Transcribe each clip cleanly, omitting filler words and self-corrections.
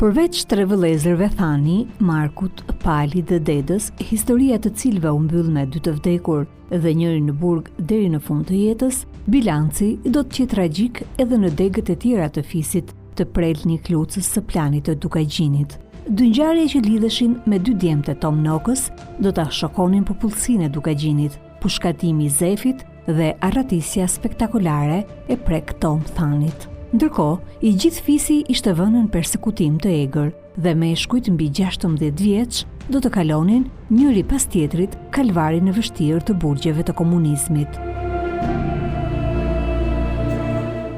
Përveç 3 vëllezërve Thani, Markut, Pali dhe Dedës, historia të cilëve u mbyll me 2 të vdekur dhe njëri në burg deri në fund të jetës, bilanci do të jetë tragjik edhe në degët e tjera të fisit të Prelni Klucës së planit të Dukajgjinit. 2 ngjarje që lidheshin me 2 djemtë të Tom Nokës do ta shokonin popullsinë e Dukajgjinit, pushkatimi i Zefit dhe arratisja spektakolare e prek Tom Thanit. Ndërkohë, i gjithë fisi ishte vënë në persekutim të egër dhe meshkujt mbi 16 vjeç do të kalonin njëri pas tjetrit kalvarin e vështirë të burgjeve të komunizmit.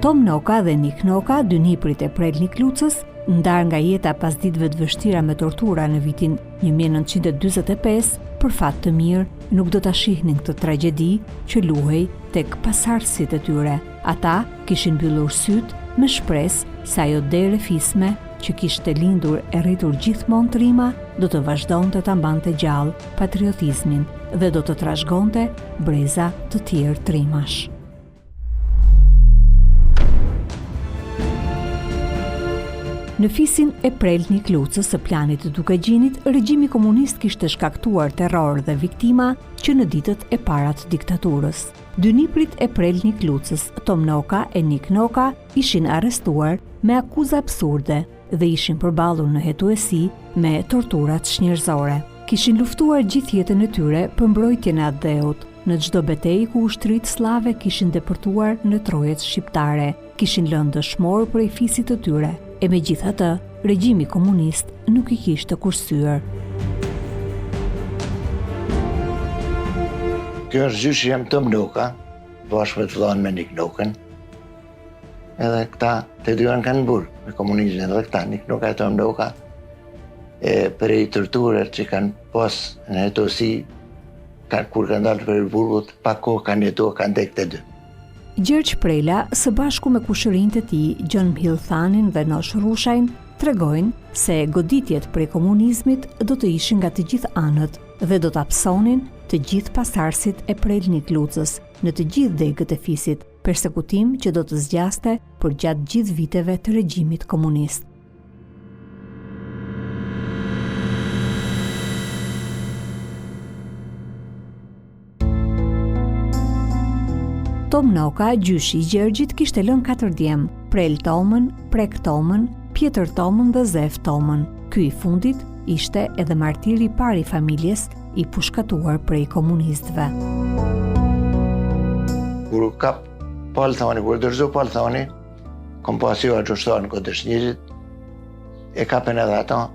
Tom Noka dhe Nik Noka, 2 niprit e Prelni Klucës, ndar nga jeta pas ditëve të vështira me tortura në vitin 1945, për fat të mirë nuk do ta shihnin këtë tragjedi që luhej tek pasardhësit e tyre. Ata kishin mbyllur sytë me shpresë se ajo derë fisme që kishte lindur e rritur gjithmonë trima do të vazhdonte ta mbante gjallë patriotizmin dhe do të trashëgonte breza të tjerë trimash. Në fisin e Prelni Klucës së planit të Dukajgjinit, regjimi komunist kishte shkaktuar terror dhe viktima që në ditët e para të diktaturës. 2 niprit e Prelni Klucës, Tom Noka e Nik Noka, ishin arrestuar me akuza absurde dhe ishin përballur në hetuesi me torturat shnjërzore. Kishin luftuar gjithë jetën e tyre për mbrojtjen e atë dheut. Në çdo betejë ku ushtrit slave kishin depërtuar në trojet shqiptare, kishin lënë dëshmor prej fisit të tyre. E megjithatë, regjimi komunist nuk i kishte kursyer. Kjo është gjyshi jam Tom Noka, bashkë me të vllain me Nik Nokën. Edhe këta të dy janë kanë burg me komunizmin dhe këta Nik Noka e Tom Noka për i torturat që kanë pas në hetosi kur kanë dalë për burgut, pa kohë kanë jetuar, kanë tek të dy. Gjergj Prela, së bashku me kushërinjtë e tij, Gjon Mhill Thanin dhe Nosh Rushajn, tregojnë se goditjet prej komunizmit do të ishin nga të gjithë anët dhe do të hapsonin të gjithë pasardhësit e Prelni Klucës në të gjithë degët e fisit, persekutim që do të zgjaste për gjatë gjithë viteve të regjimit komunist. Tom Noka, gjyshi i Gjergjit, kishte lënë 4 djem, Prel Tomën, Prek Tomën, Pjetër Tomën dhe Zef Tomën. Ky i fundit ishte edhe martiri i parë i familjes i pushkatuar prej komunistëve. Kur kap Palthani, kur dërzu Palthani, kom pasi u gjështar në Kodëshnjërit, e kapën edhe ata,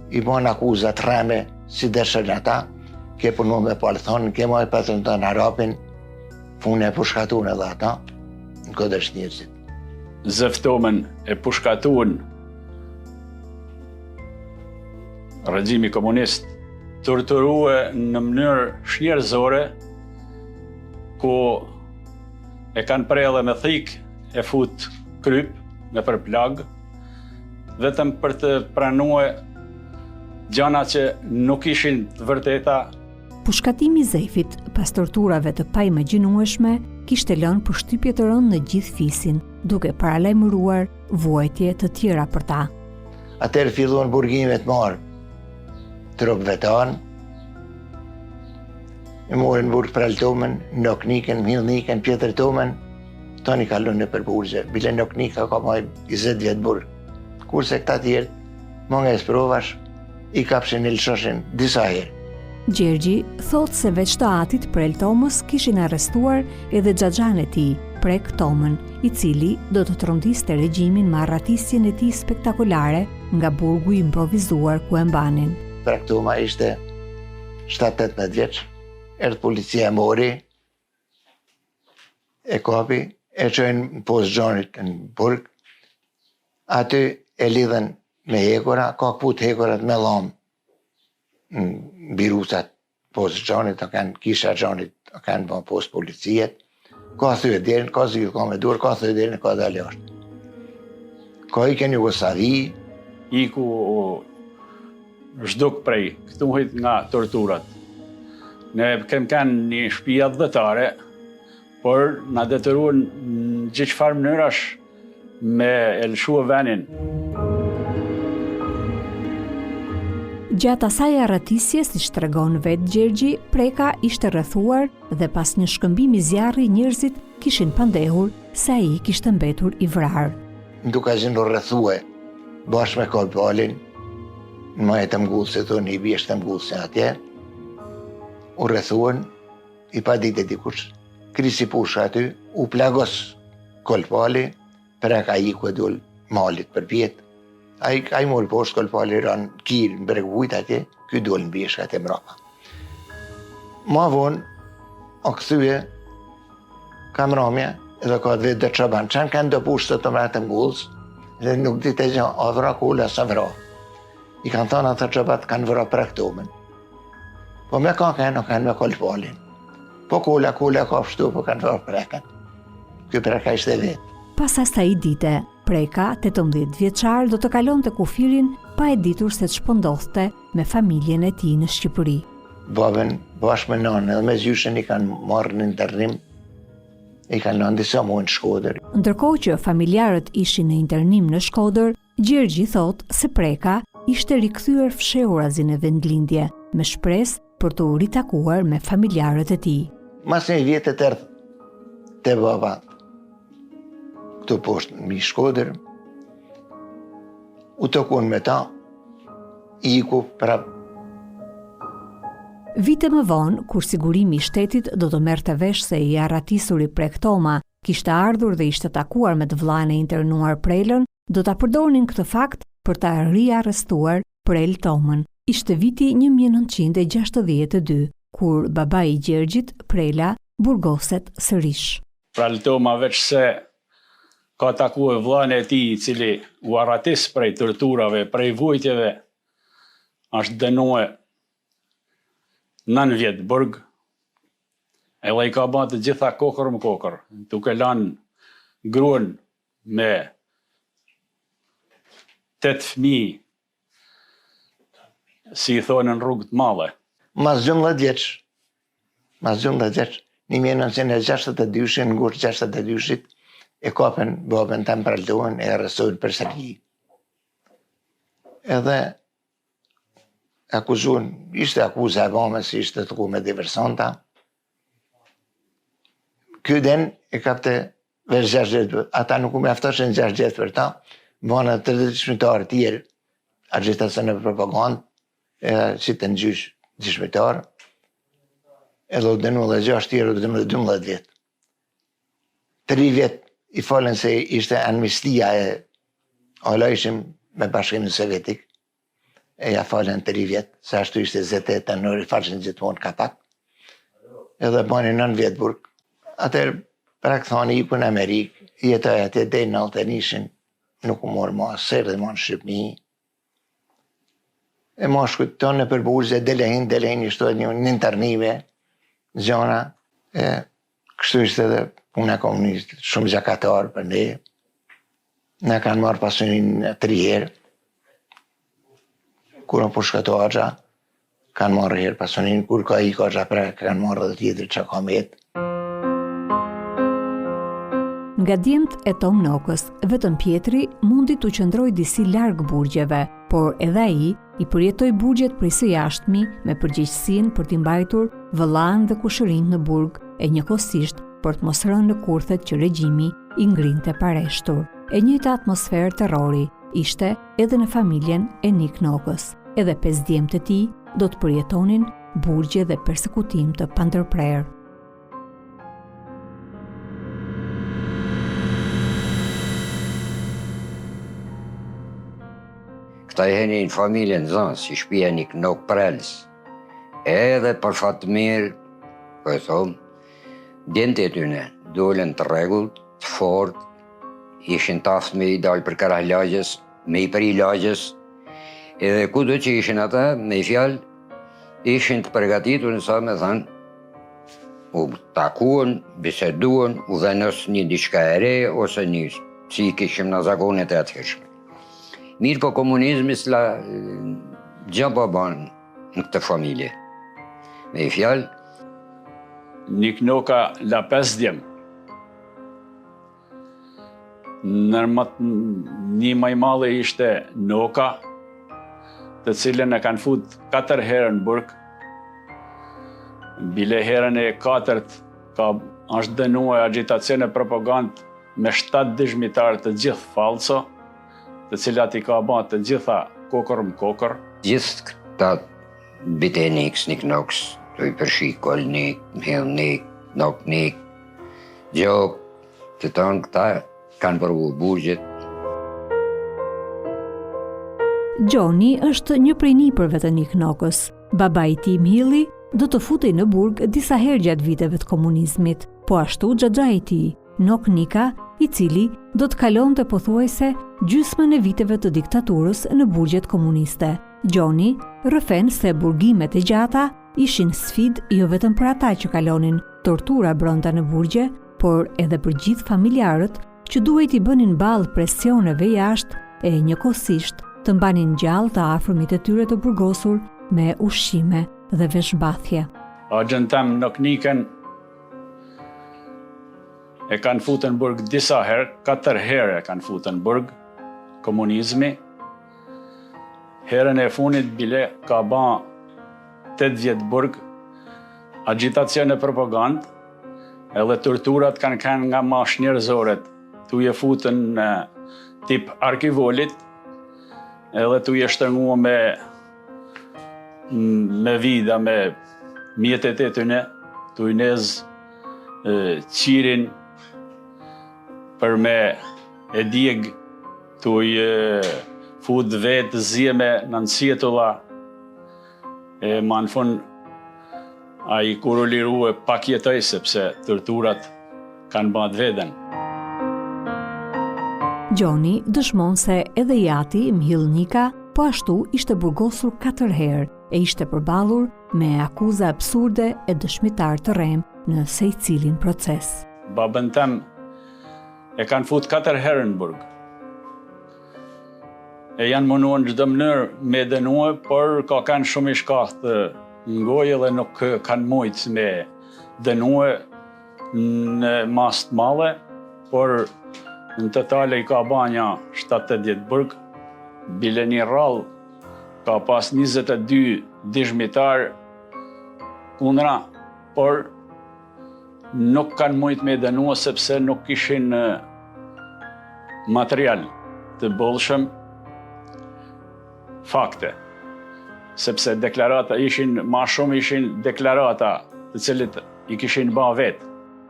i bon akuzat rreme si dëshën ata, ke punu me Palthani, ke maj petën të në Arapin, funë e pushkatun edhe ata në Kodëshnjërit. Zef Tomën e pushkatun regjimi komunist, torturue në mënyrë shnjërzore, ku e kanë prerë me thik, e fut kryp me përplag, vetëm për të pranuar gjëra që nuk ishin të vërteta. Pushkatimi i Zefit pas torturave të paimagjinoshme kishte lënë përshtypje të rëndë në gjithë fisin, duke paralajmëruar vuajtje të tjera për ta. Atëherë filluan burgimet marë trup vetan, e morën burg Prel Tomën, Nok Nikën, Mhill Nikën, Pjetër Tomën, tani kalon në përburgje. Bile Nok Nika ka maj 20 vjet burg. Kurse këta tjerë, më nga isprovash, i kapshin e lëshoshin disa herë. Gjergji thot se veç të atit Prel Tomës kishin arrestuar edhe xhaxhan e tij, Prek Tomën, i cili do të trondiste regjimin me arratisjen e tij spektakolare nga burgu i improvizuar ku e mbanin. Prek Toma ishte 7-18 vjeç, erdhi policia e mori, e kapi, e çojnë në post Gjonit në burg, aty e lidhen me hekura, ka kput hekurat me llam në birusat post Gjonit, a kanë kisha Gjonit, a kanë bën post policijet, ka thyë derën, ka zgjidh, ka me dur, ka thyë derën, ka dalë jashtë. Ka ikën Jugosllavi, iku zhduk prej, këtuhit nga torturat. Ne kem kanë një shtëpi adhëtare, por na detyruan në gjithë farë mënyrash me e lëshua venin. Gjatë asaj arratisje, siç tregon vetë Gjergji, Preka ishte rrethuar dhe pas një shkëmbimi zjarri njerëzit kishin pandehur se ai kishte mbetur i vrarë. Duka qenë rrethue, bashkë me kolpalin, në majet të mgullëse të një bjesht të mgullëse atje, u rrethuan, i pa ditë dikush, krisi pusha aty, u plagos kolpali, Preka iku e dul malit për pjetë. Ai mori poshtë kolpali ranë kirë në breg vujt atje, ky dul në bjeshka atje mrapa. Ma vonë, o këthyje, kamramja, edhe ka të vetë dhe qaban, qanë kanë do pushtë të mratë mgullës, dhe nuk dite gjë, a vra kulla sa vra. I kanë thonë atë qabat kanë vra praktomen. Po me kanë me kolpalin. Po kulla ka pështu, po kanë vra Prekan. Ky Preka ishte vetë. Pas asaj dite, Preka, 18 vjeçar, do të kalonte kufirin pa e ditur se ç'po ndodhte me familjen e tij në Shqipëri. Babën bashkë me nanën edhe me gjyshen i kanë marrë në internim, i kanë lënë disa muaj në Shkodër. Ndërkohë që familjarët ishin në internim në Shkodër, Gjergji thot se Preka ishte rikthyer fshehurazin e vendlindje, me shpresë për të u ritakuar me familjarët e tij. Mas një vjetë të erdhë te baba, këtu poshtë në Shkodër, u tokun me ta, i iku prap. Vite më vonë, kur sigurimi i shtetit do të merrte vesh se i arratisuri Prek Toma kishte ardhur dhe ishte takuar me të vllain e internuar Prelën, do ta përdornin këtë fakt për ta riarrestuar Prel Tomën. Ishte viti 1962, kur babai i Gjergjit, Prela, burgoset sërish. Prel Toma veç se ka takuar vllain e tij i cili u arratis prej torturave, prej vujtjeve, është dënuar 9 vjet burg, edhe i ka bërë të gjitha kokër më kokër, duke lanë gruan me 8 fëmijë, si i thonë në rrugë të madhe. Mas 12 vjeç, 1962, në gusht 62-shit, e kapen babën të më praldohen e arrestuan për sërgi. Edhe akuzun, ishte akuza e bomës, ishte të ku me diversanta. Ky den e kapte veç 6 vjetë, ata nuk u me aftoshin 6 vjetë për ta, bëna 30 shmitarë tjerë, agitacion e propagandë, si të në gjysh gjyshmitarë, edhe u denu dhe 6 tjerë, u denu dhe 12 vjetë. 3 vjetë i falen se ishte amnistia e ala ishim me Bashkimin Sovjetik, e ja falen 3 vjetë, se ashtu ishte ZT të nëri falshin gjithmonë kapak, edhe bani 9 vjetë burg. Atër, prak thani, iku në Amerikë, jetoj atje dhe në Altenishin, nuk u morë ma sërë dhe ma në Shqipni. E ma shkut tonë në përbuzë, delehin ishtu edhe një internime, gjona, kështu ishte edhe puna komunistë, shumë gjakatarë për ne. Ne kanë marrë pasunin 3 herë. Kur në pushkato agja, kanë marrë herë pasunin, kur ka i ka agja pra, kanë marrë dhe tjetër që ka metë. Nga djemt e Tom Nokës, vetëm Pjetri mundi të qëndroj disi largë burgjeve, por edhe ai i përjetoj burgjet prej së jashtmi me përgjegjësinë për t'i mbajtur vëllain dhe kushërinë në burg e njëkohësisht për të mos rënë në kurthet që regjimi i ngrinte pareshtur. E njëjta atmosferë terrori ishte edhe në familjen e Nik Nokës. Edhe 5 djemtë e tij do të përjetonin burgje dhe persekutim të pandërprerë. Këta i henin familjen zanë, si shpia Nik Nok Prelës. Edhe për fatë mirë, po e thomë, djente e tyne dolen të regullt, të fort, ishin taftë me i dalë për karah lagjës, me i përi lagjës, edhe kudo që ishin ata, me i fjallë, ishin të përgatitur nësa me thanë, u takuan, biseduan, u dhenës një diçka e re, ose një, si i kishim në zakonet e atëshme. Mirë po komunizmi s'la gjaba banë në këtë familje. Me i fjallë, Nik Noka la 5 djem. Nërmat një maj male ishte Noka, të cilën e kanë fut 4 herë në burg. Bile herën e 4 është dënuar agitacion e propagandë me 7 dëshmitar të gjithë falso, të cilat i ka bërë të gjitha kokër më kokër. Gjithë këta bitenik, sniknoks, të i përshi kolnik, mhilnik, noknik, gjok, të tonë këta kanë përvu burgjet. Gjoni është një prej nipërve të Niknokës. Baba i tij Mhilli do të futej në burg disa herë gjatë viteve të komunizmit, po ashtu xhaxha i tij, Nok Nika, i cili do të kalonte pothuajse gjysmën e viteve të diktaturës në burgjet komuniste. Gjoni rrëfen se burgimet e gjata ishin sfidë jo vetëm për ata që kalonin tortura brenda në burgje, por edhe për gjithë familjarët që duhet i bënin ballë presioneve jashtë e njëkohësisht të mbanin gjallë të afërmit e tyre të burgosur me ushqime dhe veshmbathje. Axhën tem Nok Nikën e kanë futur në burg disa herë, 4 herë e kanë futur në burg komunizmi. Herën e funit bile ka ba 8 vjetë burg, agitacion e propagandë, edhe torturat kanë kanë nga mash njerëzoret, tu je futën në tip arkivolit, edhe tu je shtërngua me vida, me mjetet e tyne, tu i nez qirin për me e djeg, tu i fut vetë zjeme në nësjetulla, e ma në fund a i kur u liru e pak jetoj, sepse torturat kanë bat veden. Gjoni dëshmon se edhe jati Mhill Nika po ashtu ishte burgosur 4 herë e ishte përballur me akuza absurde e dëshmitar të rrem në secilin proces. Babën tem e kanë fut 4 herë në burg. E janë munduar në çdo mënyrë me dënue, por ka kanë shumë i shkahtë në gojë dhe nuk kanë mujtë me dënue në mas të madhe, por në totale i ka banja 7-8 burg, bile një rrallë ka pas 22 dëshmitar kundra, por nuk kanë mujtë me dënue sepse nuk kishin material të bollshëm, fakte, sepse deklarata ma shumë ishin deklarata të cilit i kishin ba vetë.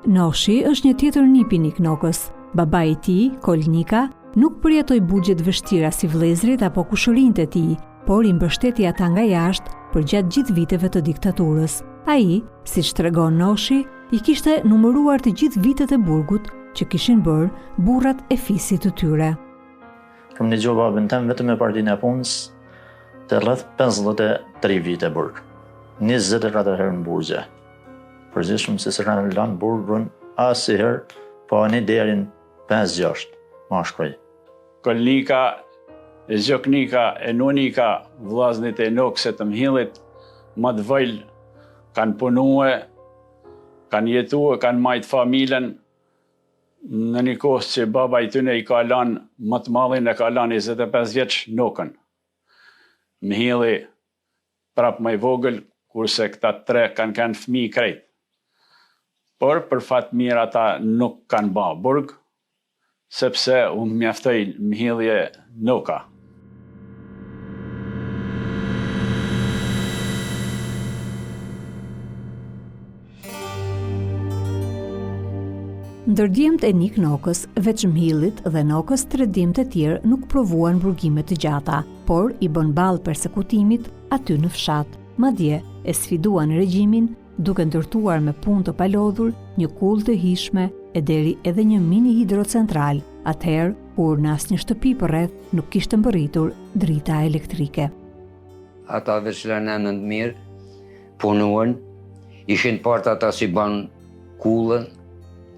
Noshi është një tjetër nip i Niknokës. Baba i tij, Kol Nika, nuk përjetoi burgjet vështira si vëllezrit apo kushërinjtë e tij, por i mbështeti ata nga jashtë për gjatë gjithë viteve të diktaturës. Ai, siç tregon Noshi, i kishte numëruar të gjithë vitet e burgut që kishin bërë burrat e fisit të tyre. Kam një gjoba babën tem vetëm me partinë e punës të rreth 53 vite burg. 24 herë në burgje. Përgjithshëm se s'e kanë lanë burgun asnjëherë, po ani derin 5-6 ma shkruaj. Kolnika, e Zjoknika, e Nunika, vllaznit e Nokse të Mhillit, më të vëll, kanë punue, kanë jetue, kanë majtë familjen, në një kohë që baba i tyne i ka lanë, më të madhin e ka lanë 25 vjeç Nokën. Mhilli prap më i vogël, kurse këta 3 kanë fëmijë krejt. Por për fat mirë ata nuk kanë ba burg, sepse u mjaftoi Mhillje Noka. Ndër djemtë e Niknokës, veç Mhillit dhe Nokës, 3 djemtë të tjerë nuk provuan burgime të gjata, por i bën ballë persekutimit aty në fshat. Madje e sfiduan regjimin duke ndërtuar me punë të palodhur një kull të hishme e deri edhe një mini hidrocentral, atëherë kur në asnjë shtëpi përreth nuk kishte mbërritur drita elektrike. Ata veç lënën të mirë, punuan, ishin partë ata si ban kullën,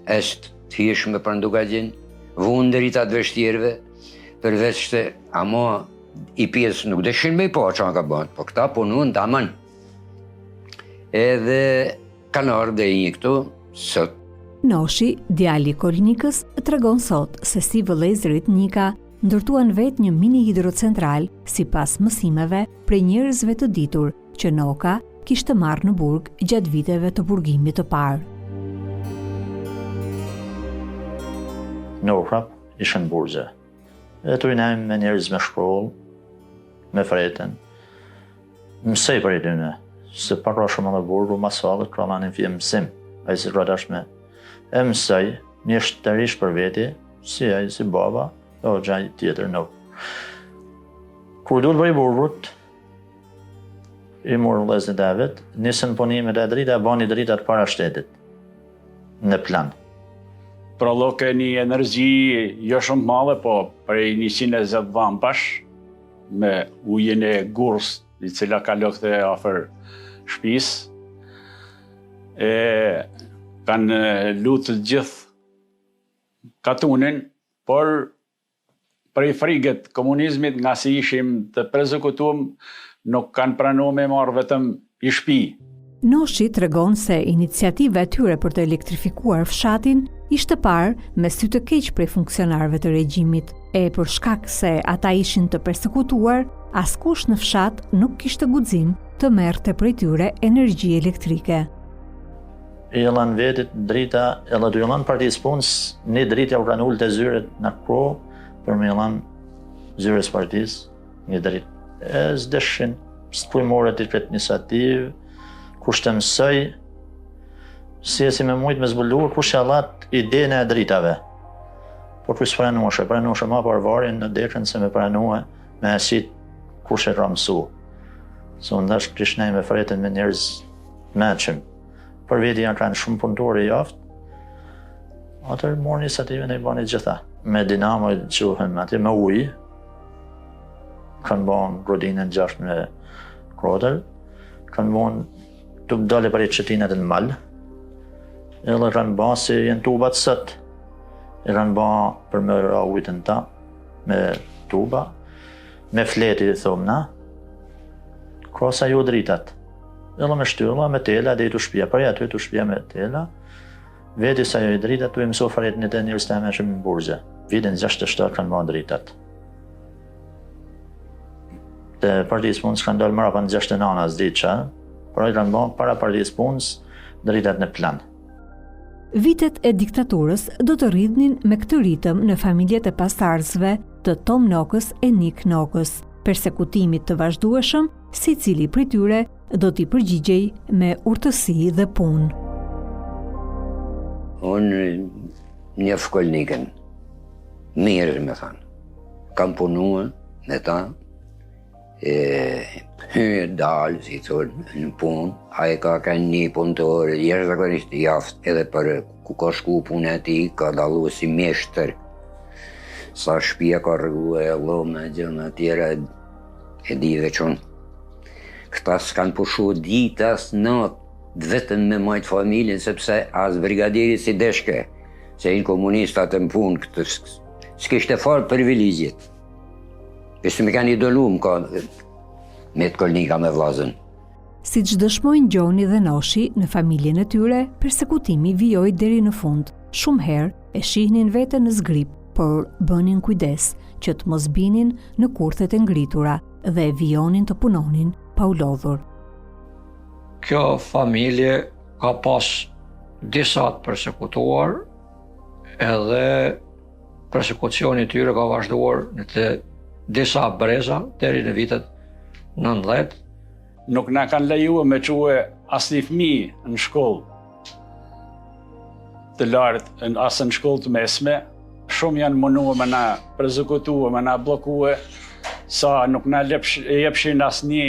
është të hishme për ndugajin, vunë drita të vështirëve, përveç të amo i pjesë nuk deshin me i po që ka bënë, po këta punuan të amën. Edhe kanë ardhur dhe një këtu sot. Noshi, djali i Kolnikës, tregon sot se si vëllezërit Nika ndërtuan vetë një mini hidrocentral sipas mësimeve prej njerëzve të ditur që Noka kishte marrë në burg gjatë viteve të burgimit të parë. Nokrap ishën burgje. E të rinajmë me njerëz me shkollë, me freten. Mësej për i tyne, se parra shumë në burgu, masalët, kramanin fje mësim, a i si rradash me. E mësej, mjesht të rish për veti, si a i si baba, o gjaj tjetër nuk. Kur duhet për i burgut, i morë vëllezërit e vet, nisën punimet e drita, bani dritat para shtetit, në plan. Prolloke një energji jo shumë madhe, po prej 120 vampash, me ujin e gurs, i cila ka lëkte afër shtëpis. Kanë lutë gjithë katunin, por prej frigët komunizmit, nga si ishim të prezekutum, nuk kanë pranuar me marrë vetëm i shtëpi. Noshi tregon se iniciativa e tyre për të elektrifikuar fshatin ishte parë me sy të keq prej funksionarëve të regjimit, e për shkak se ata ishin të persekutuar, askush në fshat nuk kishte guxim të merrte prej tyre energji elektrike. I lan vetit drita, edhe të lan partisë punës, një dritë u kanë ulë të zyret në pro, për me lan zyres partisë, një dritë. E s'deshin, s'pujmore të iniciativë, kush të mësoj, si e si me mujtë me zbuluar, kush e allat idejnë e dritave. Por kush pranuashe ma parvarin në dekën se me pranua me esit kush e ramësu. So ndash krishnaj me freten me njerëz meqim. Për veti janë kanë shumë punëtore i jaftë, atër morë iniciative në i bani gjitha. Me dinamo i quhen ati, me ujë, kanë bon godinën 6 me krotër, kanë bon të dale për i qëtinet në malë, edhe kanë ba si jenë tubat sët, e kanë ba për më ra ujtën ta, me tuba, me fleti të thomë na, krosa ju dritat, edhe me shtylla, me tela, dhe i të shpia, për aty të shpia me tela, veti sa ju i dritat, të i mëso farit një të njërës të me shumë në burgje, vitin 67 kanë ba dritat. Të partisë punës kanë dalë mëra për në 69 ditë që, por ai kanë bërë para partisë punës dritat në plan. Vitet e diktaturës do të rridhnin me këtë ritëm në familjet e pasardhësve të Tom Nokës e Nik Nokës, persekutimit të vazhdueshëm, secili prej tyre do t'i përgjigjej me urtësi dhe punë. Unë një fkolnikën, mirë me thanë, kam punuar me ta, dalë, si thonë, në punë, a e ka një punëtor, jashtëzakonisht jaftë edhe për ku ka shku punë e ti, ka dalu si mjeshtër. Sa shtëpia ka rrugë e llome, gjëna tjera e di dhe qonë. Këta s'kan pushu ditas natë, vetëm me majtë familjen, sepse as brigadiri si deshke, se inë komunistat në punë, këtë s'kishte farë privilegjit. Pështë me kanë idolu me të kolnika me vlazën. Si që dëshmojnë Gjoni dhe Noshi në familjen e tyre, persekutimi vijoi deri në fund. Shumë herë e shihnin vete në zgrip, por bënin kujdes që të mos binin në kurthet e ngritura dhe vijonin të punonin pa u lodhur. Kjo familje ka pas disa të persekutuar, edhe persekucioni i tyre ka vazhduar në të disa breza deri në vitet 90. Nuk na kanë lejuar me çue asnjë fëmijë në shkollë të lartë, as në shkollë të mesme. Shumë janë munduar me na përzekutuar, me na bllokuar, sa nuk na jepshin asnjë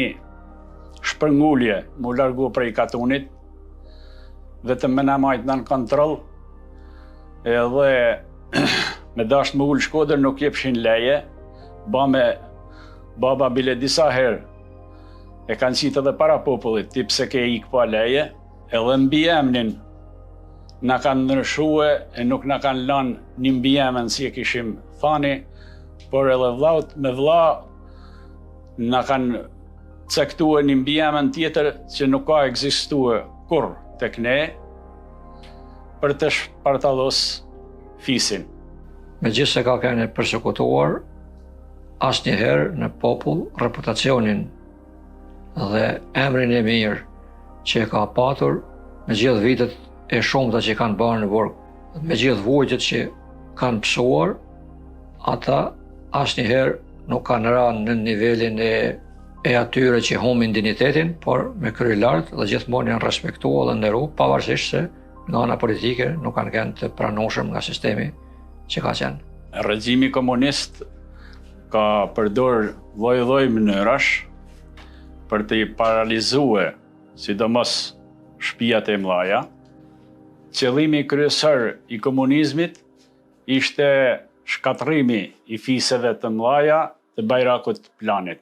shpërngulje mu largu prej katunit, vetëm me na majtë në kontroll, edhe me dasht më ullë Shkodër nuk jepshin leje, baba bile disa herë e kanë qitë edhe para popullit, tip se ke ik pa leje, edhe mbi emnin na kanë ndryshue e nuk na kanë lanë një mbi emën si e kishim thani, por edhe vllaut me vlla na kanë caktuar një mbi emën tjetër që nuk ka ekzistuar kur tek ne për të shpartallos fisin. Megjithse ka kanë persekutuar, asnjëherë në popull reputacionin dhe emrin e mirë që e ka patur me gjithë vitet e shumta që kanë bërë në burg, me gjithë vujtjet që kanë psuar, ata asnjëherë nuk kanë rënë në nivelin e atyre që humbin dinjitetin, por me kry lart dhe gjithmonë janë respektuar dhe nderu, pavarësisht se nga ana politike nuk kanë qenë të pranueshëm nga sistemi që ka qenë. Regjimi komunist ka përdor lloj-lloj mënyrash për të paralizue, sidomos shtëpiat e mëdha. Qëllimi kryesor i komunizmit ishte shkatrimi i fiseve të mëdha të Bajrakut Planit.